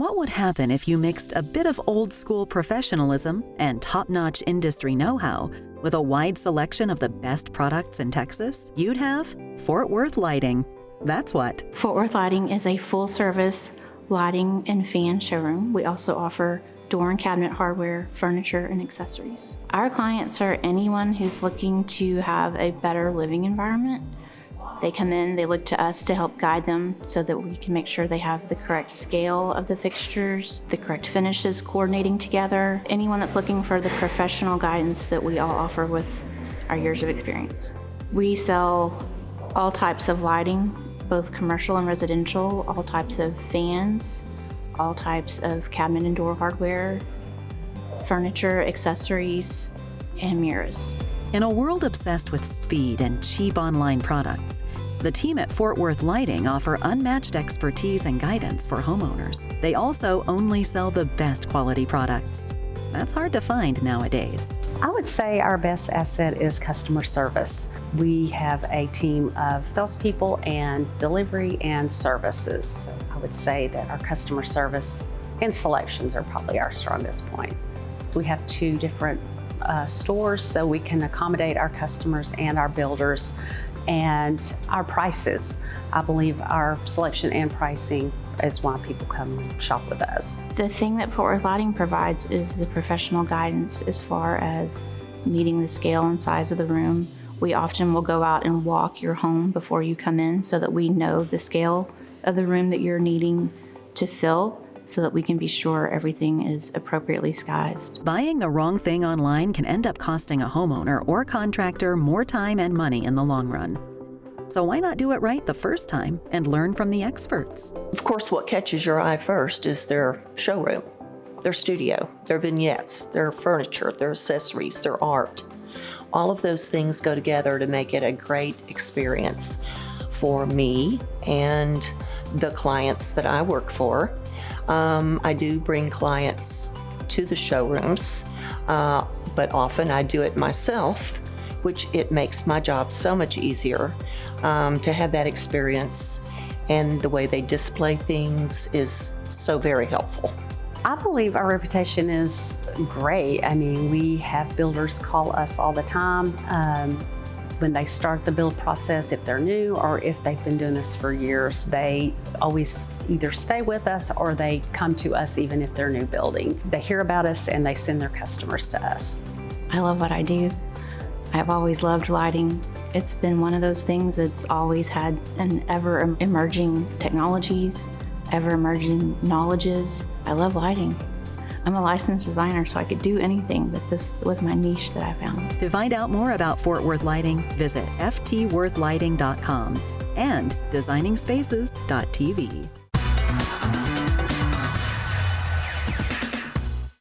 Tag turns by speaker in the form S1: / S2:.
S1: What would happen if you mixed a bit of old-school professionalism and top-notch industry know-how with a wide selection of the best products in Texas? You'd have Fort Worth Lighting. That's what.
S2: Fort Worth Lighting is a full-service lighting and fan showroom. We also offer door and cabinet hardware, furniture, and accessories. Our clients are anyone who's looking to have a better living environment. They come in, they look to us to help guide them so that we can make sure they have the correct scale of the fixtures, the correct finishes coordinating together. Anyone that's looking for the professional guidance that we all offer with our years of experience. We sell all types of lighting, both commercial and residential, all types of fans, all types of cabinet and door hardware, furniture, accessories, and mirrors.
S1: In a world obsessed with speed and cheap online products, the team at Fort Worth Lighting offer unmatched expertise and guidance for homeowners. They also only sell the best quality products. That's hard to find nowadays.
S3: I would say our best asset is customer service. We have a team of salespeople and delivery and services. I would say that our customer service installations are probably our strongest point. We have 2 different stores, so we can accommodate our customers and our builders. And our prices, I believe our selection and pricing is why people come and shop with us.
S2: The thing that Fort Worth Lighting provides is the professional guidance as far as meeting the scale and size of the room. We often will go out and walk your home before you come in so that we know the scale of the room that you're needing to fill, so that we can be sure everything is appropriately sized.
S1: Buying the wrong thing online can end up costing a homeowner or contractor more time and money in the long run. So why not do it right the first time and learn from the experts?
S4: Of course, what catches your eye first is their showroom, their studio, their vignettes, their furniture, their accessories, their art. All of those things go together to make it a great experience for me and the clients that I work for. I do bring clients to the showrooms, but often I do it myself, which it makes my job so much easier to have that experience, and the way they display things is so very helpful.
S3: I believe our reputation is great. I mean, we have builders call us all the time when they start the build process, if they're new or if they've been doing this for years. They always either stay with us or they come to us even if they're new building. They hear about us and they send their customers to us.
S2: I love what I do. I've always loved lighting. It's been one of those things that's always had an ever-emerging technologies, ever-emerging knowledges. I love lighting. I'm a licensed designer, so I could do anything, but this was my niche that I found.
S1: To find out more about Fort Worth Lighting, visit ftworthlighting.com and designingspaces.tv.